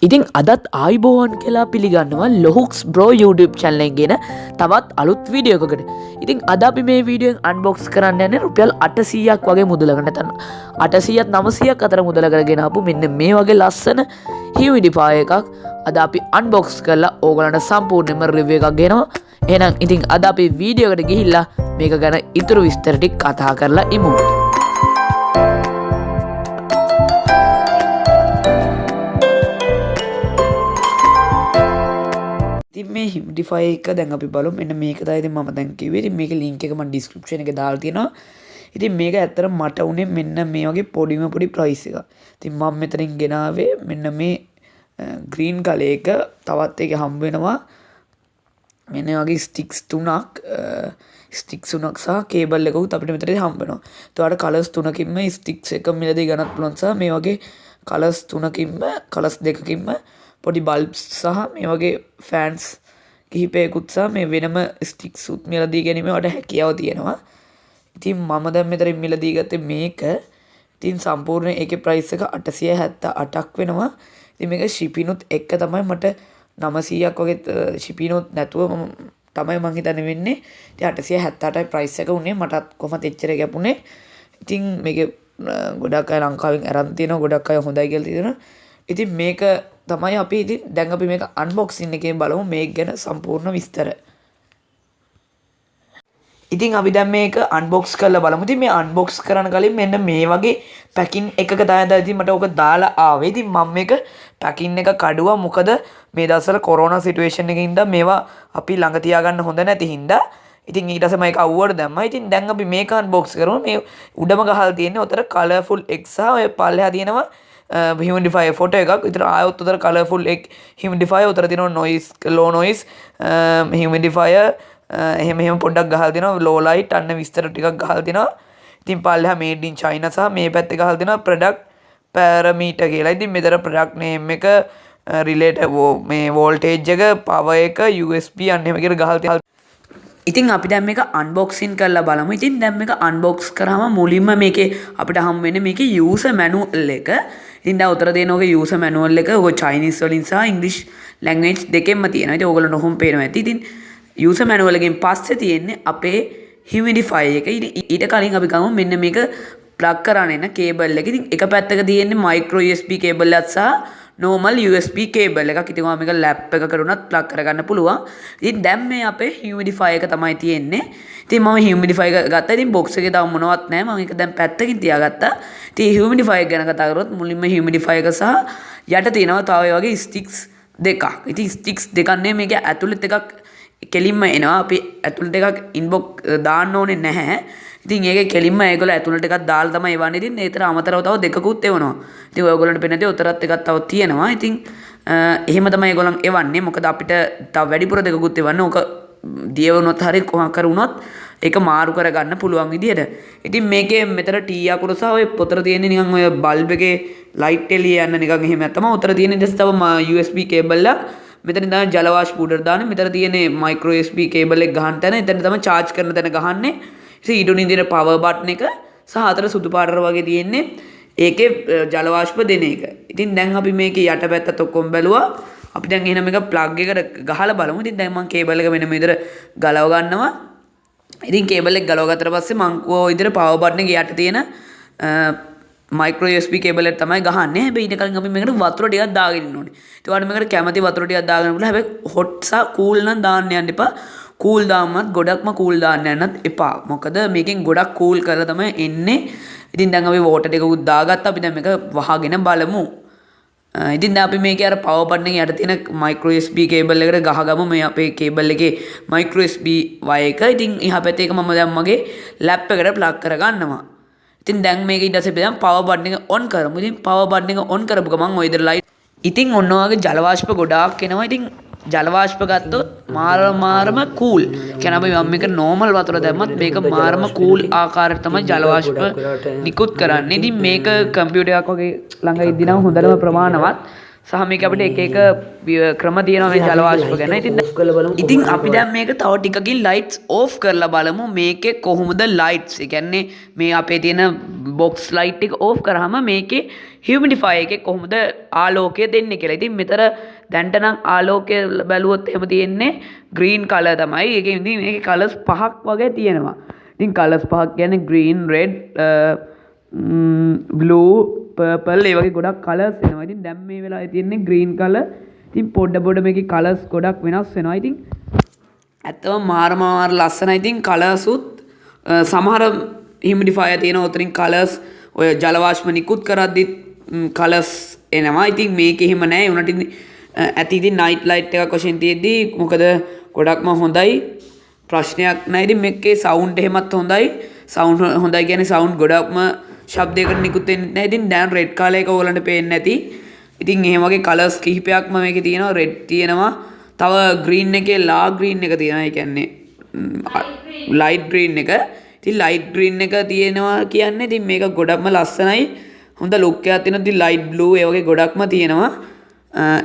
ඉතින් අදත් ආයිබෝවන් කියලා පිළිගන්නවා ලොහුක්ස් බ්‍රෝ YouTube channel එකෙන් ගෙන තවත් අලුත් වීඩියෝ එකකට. ඉතින් අද අපි මේ වීඩියෝෙන් අන්බොක්ස් කරන්න යන්නේ රුපියල් 800ක් වගේ මුදලකට. නැත්නම් 800ත් 900ක් අතර මුදලකට ගෙන ආපු මෙන්න මේ වගේ ලස්සන humidifier එකක් අද අපි අන්බොක්ස් කරලා ඕගලන්ට සම්පූර්ණයෙන්ම රිවිව් එකක් ගෙනවා. එහෙනම් ඉතින් අද අපි වීඩියෝ එකට ගිහිල්ලා මේක ගැන ඊටු විස්තර ටික කතා කරලා ඉමු. ඉතින් මේ humidifier එක දැන් අපි බලමු. මෙන්න මේක තමයි ඉතින් මම දැන් කිව්වේ. ඉතින් මේකේ link එක මම description එකේ දාලා තියෙනවා. ඉතින් මේක ඇත්තට මට උනේ මෙන්න මේ වගේ පොඩි price එකක්. ඉතින් මම මෙතනින් ගෙනාවේ මෙන්න මේ green color එක. තවත් එක හම්බ වෙනවා මෙන්න වගේ sticks තුනක් සහ cable එකකුත් අපිට මෙතනදී හම්බ වෙනවා. ඒකට colors තුනකින්ම sticks එක මිලදී ගන්නත් පුළුවන් සහ මේ වගේ colors දෙකකින්ම පොඩි bulbs සහ මේ වගේ fans කිහිපයකුත් සහ මේ වෙනම sticks උත් මිලදී ගැනීම වලට හැකියාව තියෙනවා. ඉතින් මම දැන් මෙතනින් මිලදී ගත්තේ මේක. ඉතින් සම්පූර්ණ ඒකේ price එක 878ක් වෙනවා. ඉතින් මේක shipping උත් එක්ක තමයි මට 900ක් වගේ shipping උත් නැතුව තමයි මං හිතන්නේ වෙන්නේ. ඉතින් 878යි price එක උනේ. මටත් කොහොමද එච්චර ගැපුනේ. ඉතින් මේක ගොඩක් අය ලංකාවෙන් අරන් තියෙනවා. ගොඩක් අය හොඳයි කියලා තියෙනවා. ඉතින් මේක තමයි අපි ඉතින් දැන් අපි මේක unboxing එකේ බලමු මේක ගැන සම්පූර්ණ විස්තර. ඉතින් අපි දැන් මේක unbox කරලා බලමු. ඉතින් මේ unbox කරන කලින් මෙන්න මේ වගේ packing එකක තමයි ඉතින් මට ඕක දාලා ආවේ. ඉතින් මම මේක packing එක කඩුවා. මොකද මේ දවස්වල corona situation එකකින් ඉඳන් මේවා අපි ළඟ තියාගන්න හොඳ නැති හින්දා. ඉතින් ඊට පස්සේ මම ඒක අවුවට දැම්මා. ඉතින් දැන් අපි මේක unbox කරමු. මේ උඩම ගහලා තියෙන්නේ උතර colourful X සහ ඔය පල්ලෙහා තියෙනවා humidifier photo එකක්. විතර ආයොත් උතර colourful humidifier උතර තියෙනවා noise low noise humidifier එහෙම පොඩ්ඩක් ගහලා දෙනවා low light අන්න විස්තර ටිකක් ගහලා දෙනවා. ඉතින් පල්ලෙහා made in China සහ මේ පැත්තේ ගහලා දෙනවා product parameter කියලා. ඉතින් මෙතන product name එක relate මේ voltage එක power එක USB අන්න එහෙම කියලා ගහලා තියෙනවා. ඉතින් අපි දැන් මේක unboxing කරලා බලමු. ඉතින් දැන් මේක unbox කරාම මුලින්ම මේකේ අපිට හම් වෙන්නේ මේකේ user manual එක. ඉතින් දැන් උතර දෙන ඔගේ user manual එක ඔය Chinese වලින් සහ English language දෙකෙන්ම තියෙනවා. ඉතින් ඕගොල්ලෝ නොහොම පේනවා ඇති. ඉතින් user manual එකෙන් පස්සේ තියෙන්නේ අපේ humidifier එක. ඊට කලින් අපි ගමු මෙන්න මේක plug කරන්න එන cable එක. ඉතින් එක පැත්තක තියෙන්නේ micro USB cable එකක් සහ normal USB cable එකක්. ඉතින් ඔයා මේක lap එකකට උනත් plug කරගන්න පුළුවන්. ඉතින් දැන් මේ අපේ humidifier එක තමයි තියෙන්නේ. ඉතින් මම humidifier එක ගත්තා. ඉතින් box එකේ තව මොනවත් නැහැ. මම ඒක දැන් පැත්තකින් තියාගත්තා. ඉතින් humidifier ගැන කතා කරොත් මුලින්ම humidifier එක සහ යට තියෙනවා තව ඒ වගේ sticks දෙකක්. ඉතින් sticks දෙකක් නේ මේක ඇතුළෙත් එකක් කෙලින්ම එනවා. අපි ඇතුළට එකක් ඉන්බොක් දාන්න ඕනේ නැහැ. ඉතින් ඒකේ කෙලින්ම ඒගොල්ලෝ ඇතුළට එකක් දාලා තමයි එවන්නේ. ඉතින් ඒතර අමතරව තව දෙකකුත් එවනවා. ඉතින් ඔයගොල්ලන්ට පේන්නේ නැති උතරත් එකක් තව තියෙනවා. ඉතින් එහෙම තමයි ඒගොල්ලන් එවන්නේ. මොකද අපිට තව වැඩිපුර දෙකකුත් එවන්න. ඕක දිය වුණොත් හරි කොහොම කරුණොත් ඒක මාරු කරගන්න පුළුවන් විදියට. ඉතින් මේකේ මෙතන T අකුර සහ ඔය පොතර තියෙන්නේ නිකන් ඔය බල්බ් එකේ ලයිට් එළිය යන නිකන් එහෙම තමයි. උතර තියෙන්නේ just තව USB cable එකක්. මෙතන තමයි ජල වාෂ්ප උඩට දාන්නේ. මෙතන තියෙන්නේ micro USB cable එක ගහන්න තැන. එතන තමයි charge කරන තැන ගහන්නේ. ඉතින් ඊටුනින් දින power button එක සහ අතර සුදු පාටර වගේ තියෙන්නේ ඒකේ ජල වාෂ්ප දෙන එක. ඉතින් දැන් අපි මේකේ යට පැත්තත් ඔක්කොම බැලුවා. අපි දැන් එහෙනම් මේක plug එකට ගහලා බලමු. ඉතින් දැන් මම cable එක මෙන්න මේ විදිහට ගලව ගන්නවා. ඉතින් cable එක ගලව ගත්තට පස්සේ මම කෝ විදිහට power button එකේ යට තියෙන micro USB cable එක තමයි ගහන්නේ. හැබැයි ඊට කලින් අපි මේකට වතුර ටිකක් දාගෙන ඉන්න ඕනේ. ඒත් ඔයාලා මේකට කැමති වතුර ටිකක් දාගෙන පුළුවන්. හැබැයි hot සහ cool නම් දාන්න යන්න එපා. cool දාන්නත් ගොඩක්ම cool දාන්න යන්නත් එපා. මොකද මේකෙන් ගොඩක් cool කරලා තමයි එන්නේ. ඉතින් දැන් අපි water ටිකකුත් දාගත්තා. අපි දැන් මේක වහගෙන බලමු. ඉතින් දැන් අපි මේකේ අර power button එකේ යට තියෙන micro USB cable එකට ගහගමු. මේ අපේ cable එකේ micro USB wire එක. ඉතින් එහා පැත්තේ එක මම දැන් මගේ lap එකට plug කරගන්නවා. ඉතින් දැන් මේක ඊට පස්සේ දැන් power button එක on කරමු. ඉතින් power button එක on කරපු ගමන් ඔය ඉදිරිය light. ඉතින් ඔන්න ඔයගේ ජල වාෂ්ප ගොඩාක් එනවා. ඉතින් ජල වාෂ්ප ගත්තොත් මාරම cool. කියන්නේ අපි මම මේක normal වතුර දැම්මත් මේක මාරම cool ආකාරයට තමයි ජල වාෂ්ප නිකුත් කරන්නේ. ඉතින් මේක කම්පියුටර් එකක් වගේ ළඟ ඉද්දී නම් හොඳටම ප්‍රමාණවත්. සහ මේක අපිට එක එක ක්‍රම තියෙනවා මේ ජල වාෂ්ප ගැන. ඉතින් අපි දැන් මේක තව ටිකකින් ලයිට්ස් ඕෆ් කරලා බලමු මේකේ කොහොමද ලයිට්ස්. ඒ කියන්නේ මේ අපේ තියෙන බොක්ස් ලයිට් එක ඕෆ් කරාම මේකේ හියුමිඩිෆයර් එකේ කොහොමද ආලෝකය දෙන්නේ කියලා. ඉතින් මෙතන දැන්ට නම් ආලෝකය බැලුවොත් එහෙම තියෙන්නේ ග්‍රීන් කලර් තමයි. ඒකෙන් ඉතින් මේකේ කලර්ස් පහක් වගේ තියෙනවා. ඉතින් කලර්ස් පහක් කියන්නේ ග්‍රීන්, රෙඩ්, බ්ලූ, පර්පල් ඒ වගේ ගොඩක් කලර්ස් එනවා. ඉතින් දැන් මේ වෙලාවේ තියෙන්නේ ග්‍රීන් කලර්. ඉතින් පොඩ මේකේ කලර්ස් ගොඩක් වෙනස් වෙනවා. ඉතින් ඇත්තම මාර ලස්සනයි. ඉතින් කලර්ස් උත් සමහර හියුමිඩිෆයර් තියෙනවා උතරින් කලර්ස් ඔය ජල වාෂ්ප නිකුත් කරද්දිත් කලර්ස් එනවා. ඉතින් මේක එහෙම නැහැ. උනට ඇති ඉතින් නයිට් ලයිට් එකක් වශයෙන් තියෙද්දි මොකද ගොඩක්ම හොඳයි. ප්‍රශ්නයක් නැහැ. ඉතින් මේකේ සවුන්ඩ් එහෙමත් හොඳයි. සවුන්ඩ් හොඳයි කියන්නේ සවුන්ඩ් ගොඩක්ම ශබ්දයකට නිකුත් වෙන්නේ නැහැ. ඉතින් දැන් රෙඩ් කලර් එක ඕගලන්ට පේන්නේ නැති. ඉතින් එහෙම වගේ කලර්ස් කිහිපයක්ම මේකේ තියෙනවා. රෙඩ් තියෙනවා. තව ග්‍රීන් එකේ ලා ග්‍රීන් එක තියෙනවා. ඒ කියන්නේ ලයිට් ග්‍රීන් එක. ඉතින් ලයිට් ග්‍රීන් එක තියෙනවා කියන්නේ ඉතින් මේක ගොඩක්ම ලස්සනයි. හොඳ ලුක් එකක් තියෙනවා. ඉතින් ලයිට් බ්ලූ ඒ වගේ ගොඩක්ම තියෙනවා.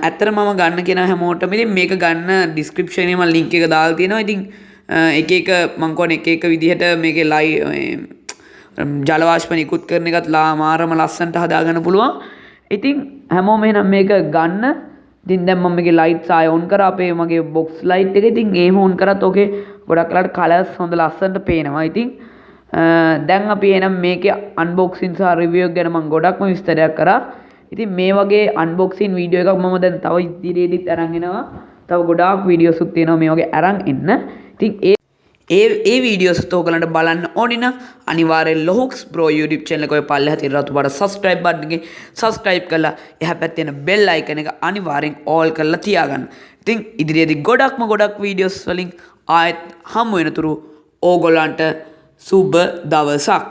ඇත්තට මම ගන්න කෙනා හැමෝටම ඉතින් මේක ගන්න ඩිස්ක්‍රිප්ෂන් එකේ මම ලින්ක් එක දාලා තියෙනවා. ඉතින් එක එක මං කියන්නේ එක විදිහට මේකේ ජල වාෂ්ප නිකුත් කරන එකත් මාරම ලස්සනට හදාගන්න පුළුවන්. ඉතින් හැමෝම එහෙනම් මේක ගන්න. ඉතින් දැන් මම මේකේ ලයිට්ස් ආය ඔන් කරා අපේ මගේ බොක්ස් ලයිට් එක. ඉතින් ඒම ඔන් කරත් ඕකේ ගොඩක් වෙලාවට කලර්ස් හොඳ ලස්සනට පේනවා. ඉතින් දැන් අපි එහෙනම් මේකේ අන්බොක්සින් සහ රිවිව් එක ගැන මම ගොඩක්ම විස්තරයක් කරා. ඉතින් මේ වගේ අන්බොක්සින් වීඩියෝ එකක් මම දැන් තව ඉදිරියේදීත් අරන් එනවා. තව ගොඩාක් වීඩියෝස් උත් තියෙනවා මේ වගේ අරන් එන්න. ඉතින් ඒ වීඩියෝස් ඔයගලන්ට බලන්න ඕනේ නම් අනිවාර්යෙන් ලොහුක්ස් බ්‍රෝ YouTube channel එක ඔය පල්ලෙහා තියෙන රතු පාට subscribe button එකේ subscribe කරලා එහා පැත්තේ තියෙන bell icon එක අනිවාර්යෙන් all කරලා තියාගන්න. ඉතින් ඉදිරියේදී ගොඩක් වීඩියෝස් වලින් ආයෙත් හමු වෙනතුරු ඕගොල්ලන්ට සුබ දවසක්.